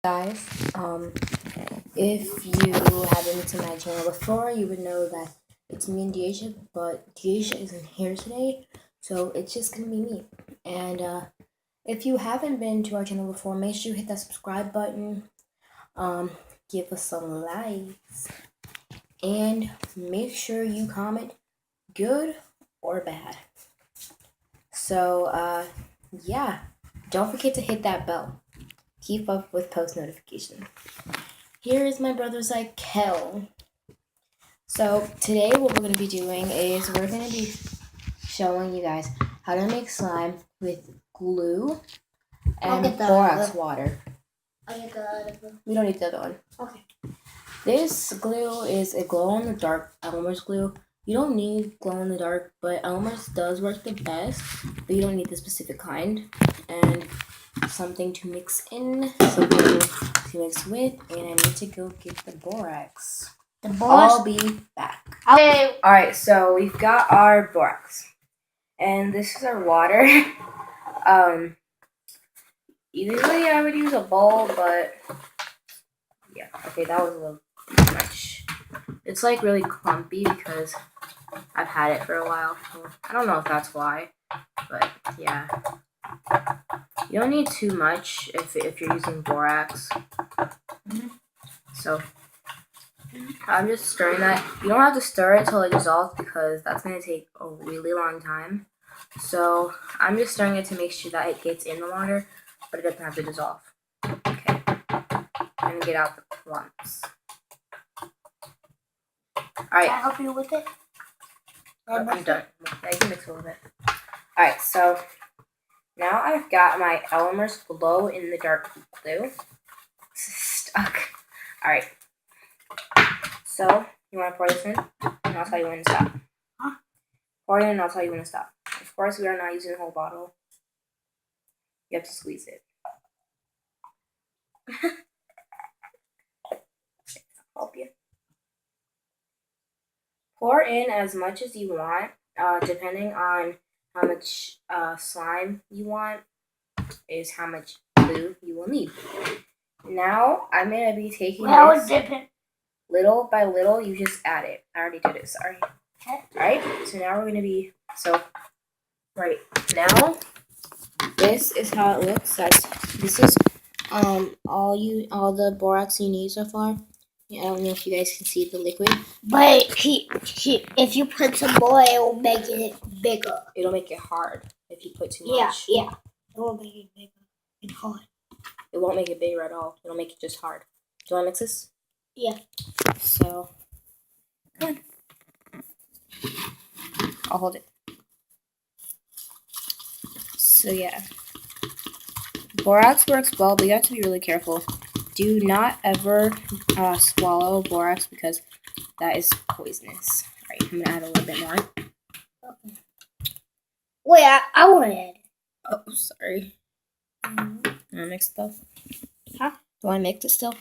Guys, if you haven't been to my channel before, you would know that it's me and Deisha, but Deisha isn't here today, so it's just gonna be me. And if you haven't been to our channel before, make sure you hit that subscribe button, give us some likes, and make sure you comment good or bad. So yeah, don't forget to hit that bell. Keep up with post notifications. Here is my brother Zykel. So today what we're going to be doing is we're going to be showing you guys how to make slime with glue and borax water. We don't need the other one. Okay. This glue is a glow-in-the-dark Elmer's glue. You don't need glow-in-the-dark, but Elmer's does work the best, but you don't need the specific kind. And something to mix in, something to mix with, and I need to go get the borax. I'll be back. Okay. Alright, so we've got our borax. And this is our water. Usually I would use a bowl, but yeah, okay, that was a little too much. It's like really clumpy because I've had it for a while. I don't know if that's why, but yeah. You don't need too much if you're using borax. So I'm just stirring that. You don't have to stir it till it dissolves because that's going to take a really long time. So I'm just stirring it to make sure that it gets in the water, but it doesn't have to dissolve. Okay. I'm going to get out the clumps. Alright. Can I help you with it? I'm done. Yeah, you can mix a little bit. Alright, so now I've got my Elmer's glow-in-the-dark glue stuck. Alright. So, you want to pour this in? And I'll tell you when to stop. Huh? Pour it in and I'll tell you when to stop. Of course, we are not using the whole bottle. You have to squeeze it. I'll help you. Pour in as much as you want, depending on how much slime you want is how much glue you will need. Now, I'm going to be taking this little by little. You just add it. I already did it, sorry. Okay. Alright, so now we're going to be, right now, this is how it looks. This is all the borax you need so far. I don't know if you guys can see the liquid. But if you put some more, it will make it bigger. It'll make it hard if you put too much. Yeah. It will make it bigger and hard. It won't make it bigger at all. It'll make it just hard. Do you want to mix this? Yeah. So, come on. I'll hold it. So, yeah. Borax works well, but you have to be really careful. Do not ever swallow borax because that is poisonous. Alright, I'm going to add a little bit more. Okay. Wait, I want to add it. Oh, sorry. Want to mix stuff? Huh? Do you want to mix it still?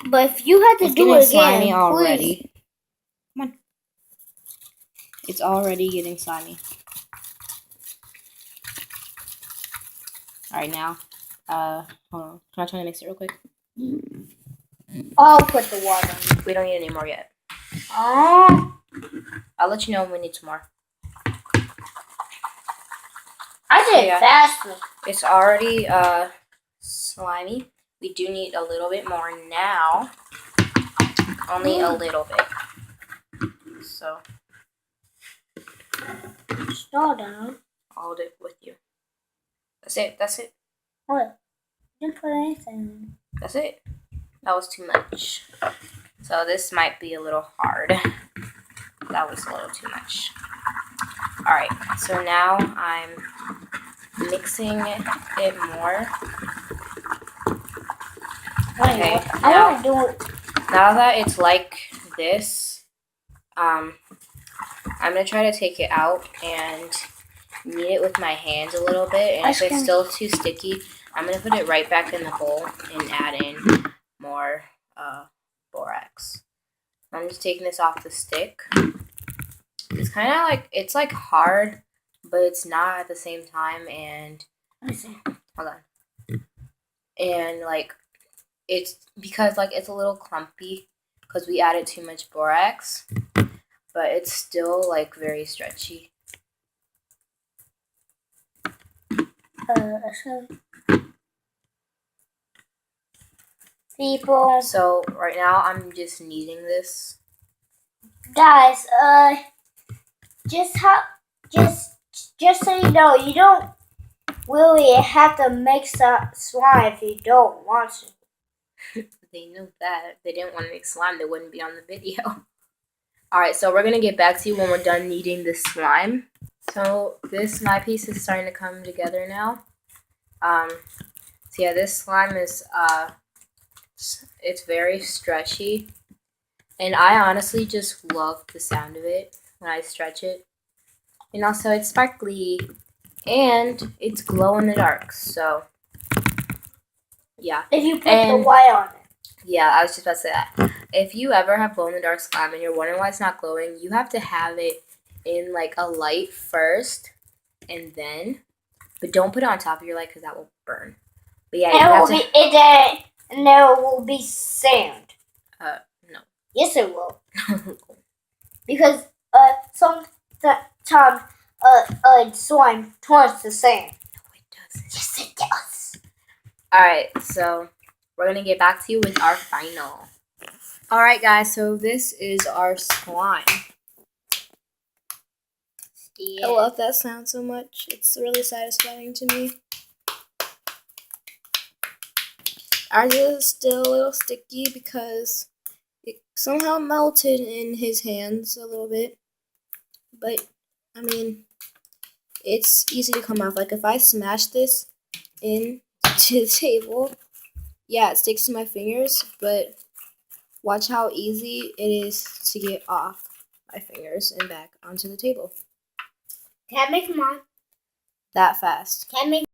But if you had to do it again, slimy already. Come on. It's already getting slimy. Alright, now, hold on. Can I try to mix it real quick? I'll put the water in. We don't need any more yet. Oh. I'll let you know when we need some more. I did it faster. It's already slimy. We do need a little bit more now. Only a little bit. So. Slow down. I'll hold it with you. That's it. What? You didn't put anything. That's it. That was too much. So this might be a little hard. That was a little too much. Alright, so now I'm mixing it more. Okay, I want to do it. Now that it's like this, I'm going to try to take it out and knead it with my hands a little bit. And if it's still too sticky, I'm going to put it right back in the bowl and add in more borax. I'm just taking this off the stick. It's kind of like, it's like hard, but it's not at the same time. And Hold on. And like it's because like it's a little clumpy because we added too much borax, but it's still like very stretchy. People, So right now I'm just kneading this. guys, just so you know, you don't really have to make some slime if you don't want to. They know that. If they didn't want to make slime, they wouldn't be on the video. Alright, so we're gonna get back to you when we're done kneading this slime. So my piece is starting to come together now. So yeah, this slime is it's very stretchy, and I honestly just love the sound of it when I stretch it. And also it's sparkly, and it's glow in the dark. So yeah. If you put the white on it. Yeah, I was just about to say that. If you ever have glow in the dark slime and you're wondering why it's not glowing, you have to have it in like a light first, and then, but don't put it on top of your light because that will burn. But yeah, and there will be sand. No. Yes, it will. Because sometimes slime turns to sand. No, it doesn't. Yes, it does. All right, so we're gonna get back to you with our final. All right, guys. So this is our slime. Yeah. I love that sound so much. It's really satisfying to me. Ours is still a little sticky because it somehow melted in his hands a little bit. But, I mean, it's easy to come off. Like, if I smash this into the table, yeah, it sticks to my fingers, but watch how easy it is to get off my fingers and back onto the table. Can I make mine? That fast. Can I make